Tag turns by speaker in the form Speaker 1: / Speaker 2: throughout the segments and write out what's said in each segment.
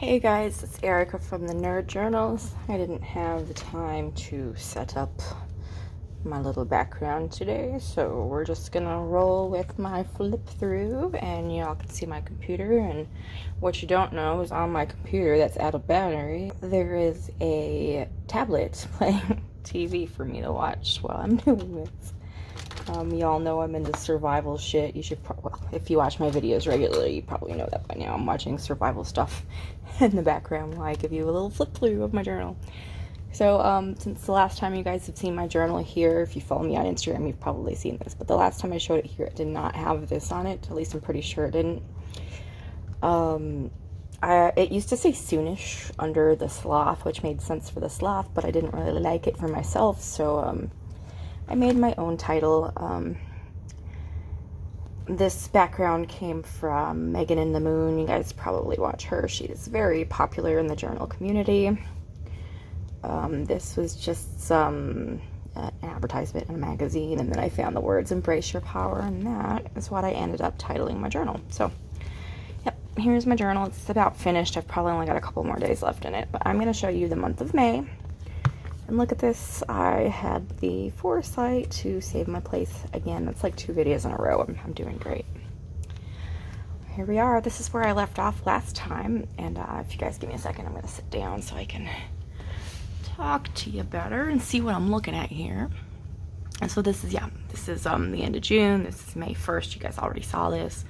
Speaker 1: Hey guys, it's Erica from the Nerd Journals. I didn't have the time to set up my little background today, so we're just gonna roll with my flip through and y'all can see my computer. And what you don't know is on my computer that's out of battery, there is a tablet playing TV for me to watch while I'm doing this. Y'all know I'm into survival shit. You should, well, if you watch my videos regularly, you probably know that by now. I'm watching survival stuff in the background while I give you a little flip through of my journal. So, since the last time you guys have seen my journal here, if you follow me on Instagram, you've probably seen this. But the last time I showed it here, it did not have this on it. At least I'm pretty sure it didn't. It used to say Soonish under the sloth, which made sense for the sloth, but I didn't really like it for myself. So, I made my own title. This background came from Megan in the Moon. You guys probably watch her. She's very popular in the journal community. This was just an advertisement in a magazine, and then I found the words "Embrace Your Power," and that is what I ended up titling my journal. So, yep, here's my journal. It's about finished. I've probably only got a couple more days left in it, but I'm going to show you the month of May. And look at this, I had the foresight to save my place again. That's like 2 videos in a row. I'm doing great. Here we are. This is where I left off last time. And if you guys give me a second, I'm going to sit down so I can talk to you better and see what I'm looking at here. And so this is, the end of June. This is May 1st. You guys already saw this.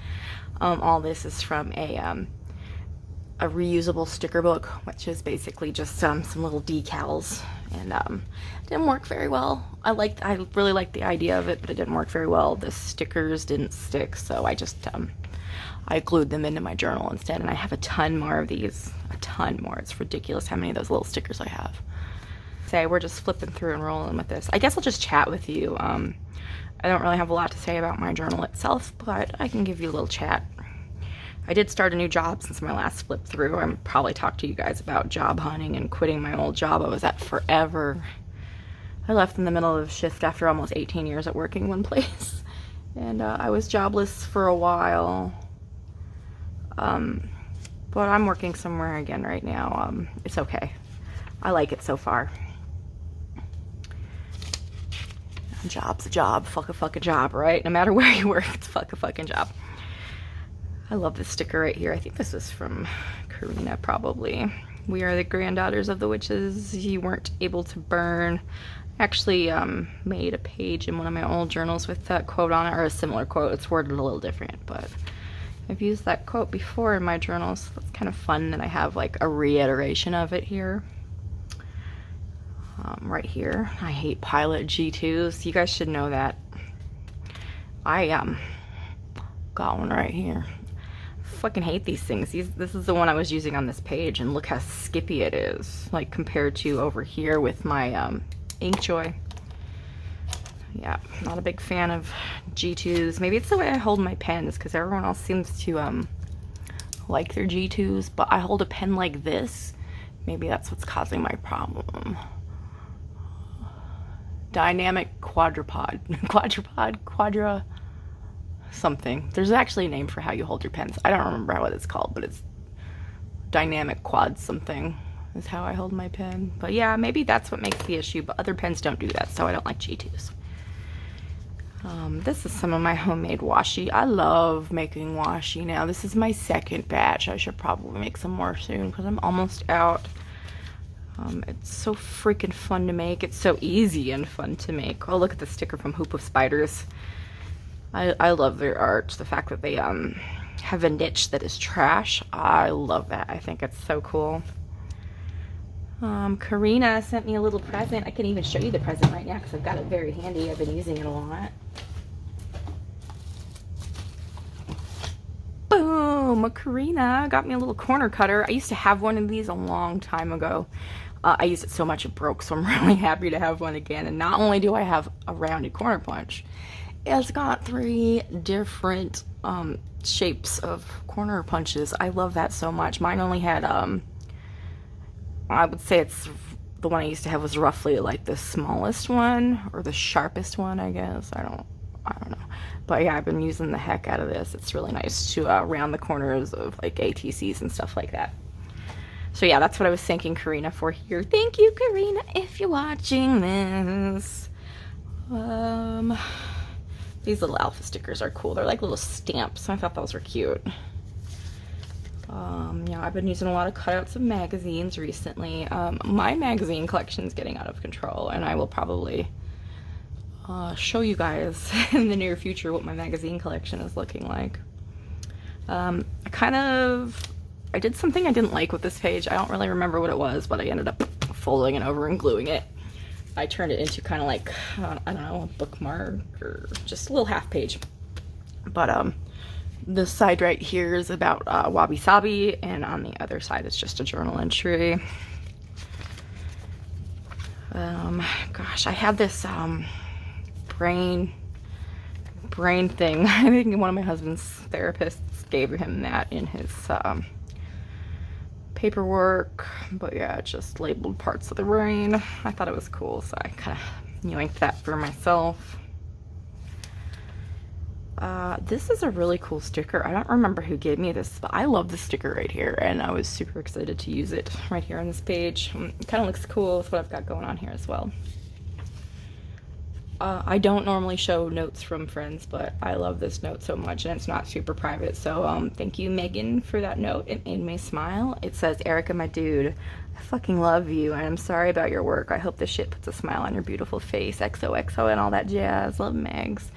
Speaker 1: All this is from a reusable sticker book, which is basically just some little decals, and didn't work very well. I really liked the idea of it, but it didn't work very well. The stickers didn't stick, so I just I glued them into my journal instead, and I have a ton more of these. A ton more. It's ridiculous how many of those little stickers I have. Say we're just flipping through and rolling with this. I guess I'll just chat with you. I don't really have a lot to say about my journal itself, but I can give you a little chat. I did start a new job since my last flip through. I probably talked to you guys about job hunting and quitting my old job I was at forever. I left in the middle of shift after almost 18 years at working one place. And I was jobless for a while. But I'm working somewhere again right now. It's okay. I like it so far. A job's a job. Fuck a job, right? No matter where you work, it's a fucking job. I love this sticker right here. I think this is from Karina, probably. We are the granddaughters of the witches you weren't able to burn. I actually made a page in one of my old journals with that quote on it, or a similar quote. It's worded a little different, but I've used that quote before in my journals. It's kind of fun that I have like a reiteration of it here. Right here. I hate Pilot G2s. You guys should know that. I got one right here. Fucking hate these things. This is the one I was using on this page, and look how skippy it is, like compared to over here with my Inkjoy. Yeah, not a big fan of G2s. Maybe it's the way I hold my pens, because everyone else seems to like their G2s, but I hold a pen like this. Maybe that's what's causing my problem. Dynamic quadrupod. Quadra something. There's actually a name for how you hold your pens. I don't remember what it's called, but it's dynamic quad something is how I hold my pen. But yeah, maybe that's what makes the issue, but other pens don't do that, so I don't like G2s. This is some of my homemade washi. I love making washi now. This is my second batch. I should probably make some more soon because I'm almost out. It's so freaking fun to make. It's so easy and fun to make. Oh, look at the sticker from Hoop of Spiders. I love their art. The fact that they have a niche that is trash. I love that. I think it's so cool. Karina sent me a little present. I can even show you the present right now because I've got it very handy. I've been using it a lot. Boom! Karina got me a little corner cutter. I used to have one of these a long time ago. I used it so much it broke, so I'm really happy to have one again. And not only do I have a rounded corner punch, it's got 3 different shapes of corner punches. I love that so much. Mine only had, I would say it's the one I used to have was roughly like the smallest one, or the sharpest one, I guess. I don't know. But yeah, I've been using the heck out of this. It's really nice to round the corners of like ATCs and stuff like that. So yeah, that's what I was thanking Karina for here. Thank you, Karina, if you're watching this. These little alpha stickers are cool. They're like little stamps, so I thought those were cute. Yeah, I've been using a lot of cutouts of magazines recently. My magazine collection is getting out of control, and I will probably show you guys in the near future what my magazine collection is looking like. I did something I didn't like with this page. I don't really remember what it was, but I ended up folding it over and gluing it. I turned it into kind of like, I don't know, a bookmark or just a little half page. But the side right here is about Wabi Sabi, and on the other side it's just a journal entry. Gosh, I had this brain thing. I think one of my husband's therapists gave him that in his paperwork, but yeah, it just labeled parts of the brain. I thought it was cool, so I kind of yoinked that for myself. This is a really cool sticker. I don't remember who gave me this, but I love the sticker right here, and I was super excited to use it right here on this page. It kind of looks cool with what I've got going on here as well. I don't normally show notes from friends, but I love this note so much, and it's not super private. So thank you, Megan, for that note. It made me smile. It says, Erica, my dude, I fucking love you, and I'm sorry about your work. I hope this shit puts a smile on your beautiful face. XOXO and all that jazz. Love, Megs.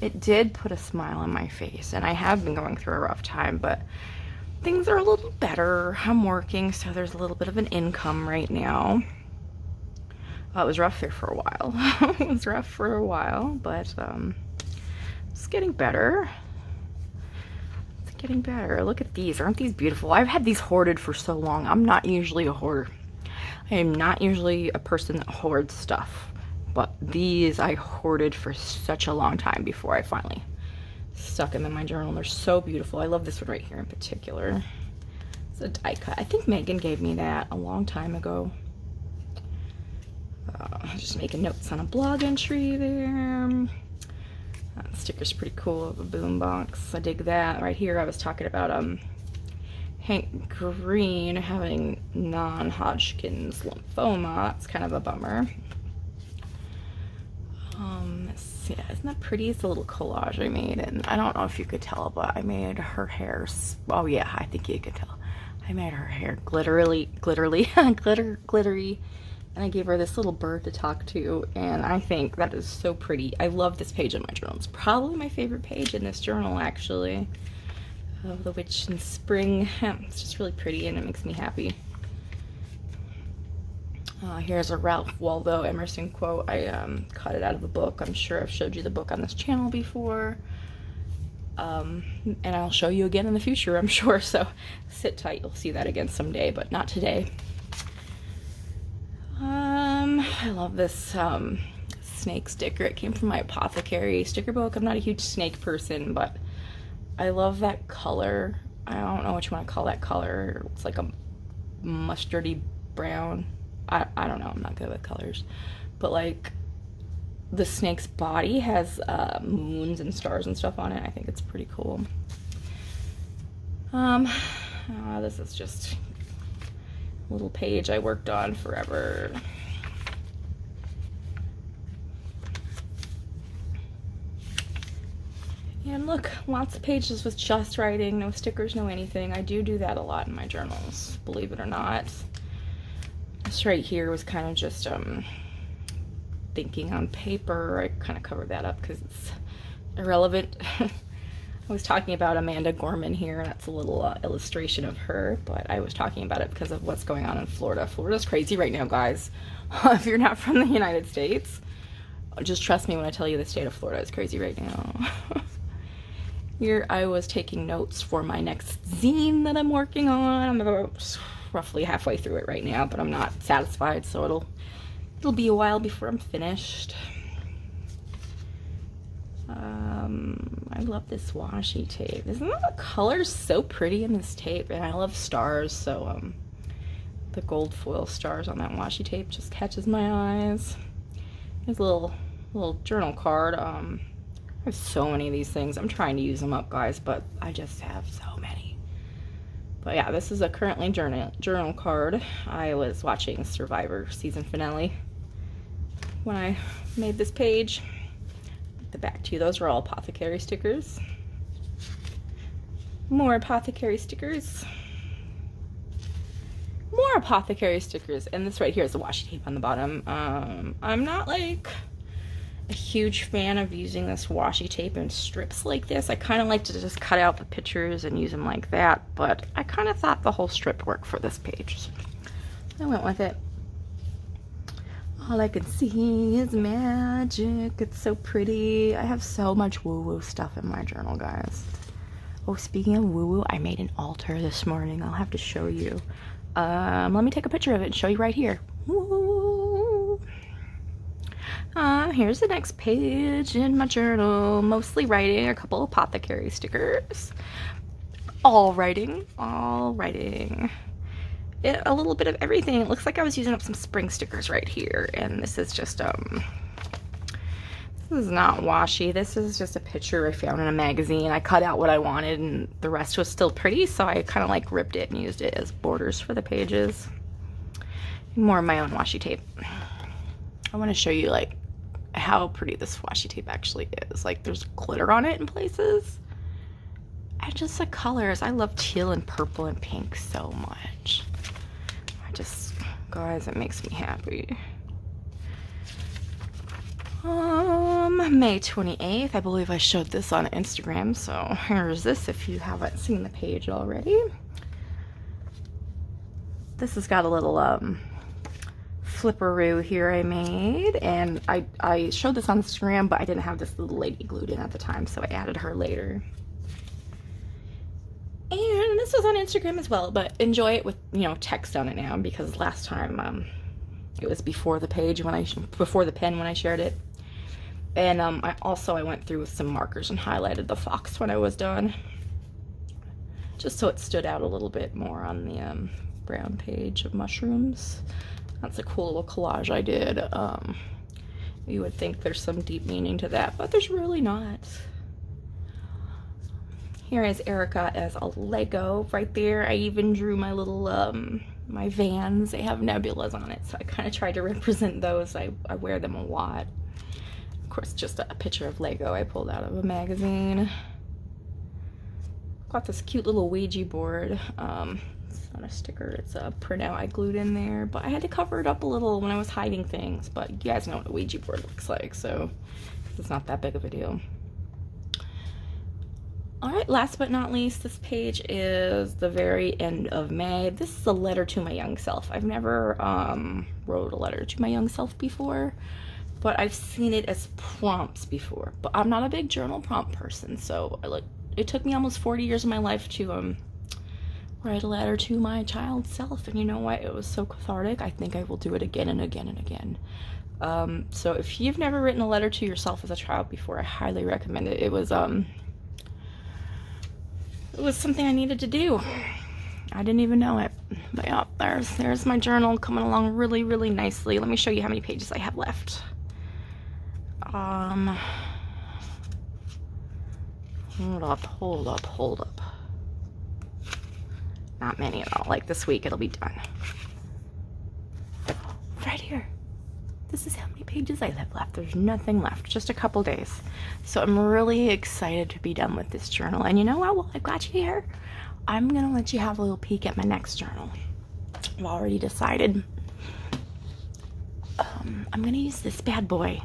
Speaker 1: It did put a smile on my face, and I have been going through a rough time, but things are a little better. I'm working, so there's a little bit of an income right now. It was rough here for a while. It was rough for a while, but it's getting better. It's getting better. Look at these. Aren't these beautiful? I've had these hoarded for so long. I'm not usually a hoarder. I am not usually a person that hoards stuff, but these I hoarded for such a long time before I finally stuck them in my journal. They're so beautiful. I love this one right here in particular. It's a die cut. I think Megan gave me that a long time ago. Just making notes on a blog entry there. The sticker's pretty cool. The boom box. I dig that. Right here I was talking about Hank Green having non-Hodgkin's lymphoma. It's kind of a bummer. Yeah, isn't that pretty? It's a little collage I made, and I don't know if you could tell, but I made her hair. Oh yeah, I think you could tell. I made her hair glittery, and I gave her this little bird to talk to, and I think that is so pretty. I love this page in my journal. It's probably my favorite page in this journal, actually. Of the witch in spring. It's just really pretty, and it makes me happy. Here's a Ralph Waldo Emerson quote. I cut it out of the book. I'm sure I've showed you the book on this channel before. And I'll show you again in the future, I'm sure. So sit tight. You'll see that again someday, but not today. I love this snake sticker. It came from my apothecary sticker book. I'm not a huge snake person, but I love that color. I don't know what you want to call that color. It's like a mustardy brown. I don't know. I'm not good with colors. But like the snake's body has moons and stars and stuff on it. I think it's pretty cool. This is just a little page I worked on forever. And look, lots of pages with just writing, no stickers, no anything. I do that a lot in my journals, believe it or not. This right here was kind of just thinking on paper. I kind of covered that up because it's irrelevant. I was talking about Amanda Gorman here, and that's a little illustration of her, but I was talking about it because of what's going on in Florida. Florida's crazy right now, guys. If you're not from the United States, just trust me when I tell you the state of Florida is crazy right now. Here I was taking notes for my next zine that I'm working on. I'm about roughly halfway through it right now, but I'm not satisfied, so it'll be a while before I'm finished. I love this washi tape. Isn't the colors so pretty in this tape? And I love stars, so the gold foil stars on that washi tape just catches my eyes. Here's a little journal card. I have so many of these things. I'm trying to use them up, guys, but I just have so many. But yeah, this is a currently journal card. I was watching Survivor season finale when I made this page. The back to you, those are all apothecary stickers. More apothecary stickers. More apothecary stickers. And this right here is the washi tape on the bottom. I'm not like a huge fan of using this washi tape in strips like this. I kind of like to just cut out the pictures and use them like that, but I kind of thought the whole strip worked for this page, so I went with it. All I can see is magic. It's so pretty. I have so much woo-woo stuff in my journal, guys. Oh, speaking of woo-woo, I made an altar this morning. I'll have to show you. Let me take a picture of it and show you right here. Woo! Here's the next page in my journal. Mostly writing, a couple apothecary stickers. All writing, all writing. A little bit of everything. It looks like I was using up some spring stickers right here. And this is just, this is not washi. This is just a picture I found in a magazine. I cut out what I wanted and the rest was still pretty, so I kind of like ripped it and used it as borders for the pages. More of my own washi tape. I want to show you like how pretty this washi tape actually is. Like there's glitter on it in places. And just the colors. I love teal and purple and pink so much. Guys, it makes me happy. May 28th, I believe I showed this on Instagram, so here's this if you haven't seen the page already. This has got a little flipperoo here I made, and I showed this on Instagram, but I didn't have this little lady glued in at the time, so I added her later. And this was on Instagram as well, but enjoy it with, you know, text on it now, because last time it was before the page before the pen when I shared it. And I went through with some markers and highlighted the fox when I was done, just so it stood out a little bit more on the brown page of mushrooms. That's a cool little collage I did. You would think there's some deep meaning to that, but there's really not. Here is Erica as a Lego right there. I even drew my little my Vans. They have nebulas on it, so I kind of tried to represent those. I wear them a lot. Of course, just a picture of Lego I pulled out of a magazine. Got this cute little Ouija board. It's not a sticker, it's a printout I glued in there, but I had to cover it up a little when I was hiding things, but you guys know what a Ouija board looks like, so it's not that big of a deal. Alright, last but not least, this page is the very end of May. This is a letter to my young self. I've never wrote a letter to my young self before, but I've seen it as prompts before. But I'm not a big journal prompt person, so it took me almost 40 years of my life to write a letter to my child self, and you know what? It was so cathartic. I think I will do it again and again and again. So if you've never written a letter to yourself as a child before, I highly recommend it. It was something I needed to do. I didn't even know it. But yeah, there's my journal coming along really, really nicely. Let me show you how many pages I have left. Hold up. Not many at all. Like this week, it'll be done. Right here. This is how many pages I have left. There's nothing left, just a couple days. So I'm really excited to be done with this journal. And you know what? While I've got you here, I'm gonna let you have a little peek at my next journal. I've already decided. I'm gonna use this bad boy.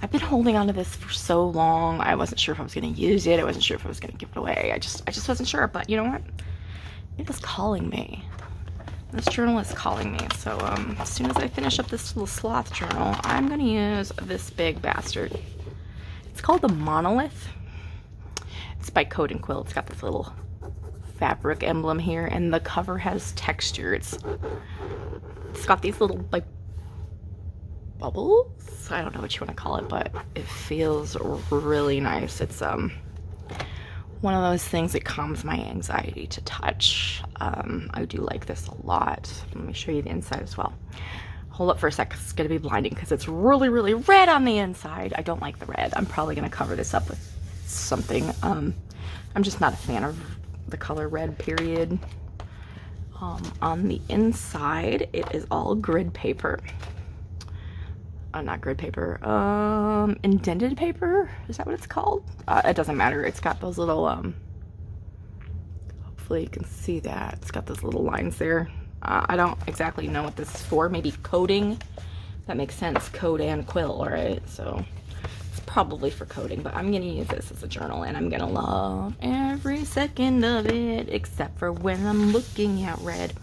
Speaker 1: I've been holding on to this for so long. I wasn't sure if I was gonna use it. I wasn't sure if I was gonna give it away. I just wasn't sure. But you know what? It was calling me. This journal is calling me, so as soon as I finish up this little sloth journal, I'm gonna use this big bastard. It's called the Monolith. It's by Code and Quill. It's got this little fabric emblem here, and the cover has texture. It's got these little like bubbles. I don't know what you want to call it, but it feels really nice. It's one of those things that calms my anxiety to touch. I do like this a lot. Let me show you the inside as well. Hold up for a sec, it's gonna be blinding because it's really, really red on the inside. I don't like the red. I'm probably gonna cover this up with something. I'm just not a fan of the color red, period. On the inside, it is all grid paper. Not grid paper, indented paper? Is that what it's called? It doesn't matter. It's got those little, hopefully you can see that. It's got those little lines there. I don't exactly know what this is for. Maybe coding. That makes sense. Code and quill, right? So it's probably for coding, but I'm gonna use this as a journal, and I'm gonna love every second of it, except for when I'm looking at red.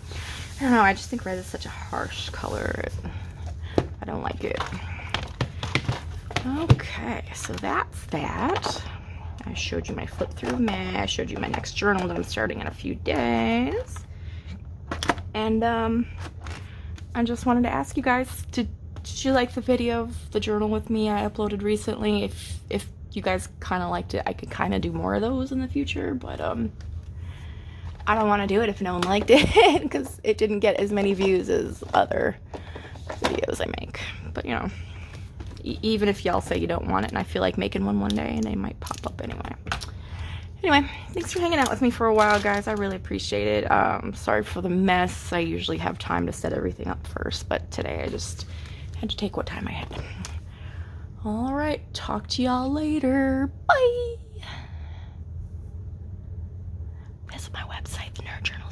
Speaker 1: I don't know, I just think red is such a harsh color. I don't like it. Okay, so that's that. I showed you my flip through May. I showed you my next journal that I'm starting in a few days. And I just wanted to ask you guys, did you like the video of the journal with me I uploaded recently? If you guys kind of liked it, I could kind of do more of those in the future, but I don't want to do it if no one liked it because it didn't get as many views as other videos I make. But you know, even if y'all say you don't want it and I feel like making one day, and they might pop up anyway. Anyway, thanks for hanging out with me for a while, guys. I really appreciate it. Sorry for the mess. I usually have time to set everything up first, but today I just had to take what time I had. All right, talk to y'all later. Bye. Visit my website, thenerdjournal.com.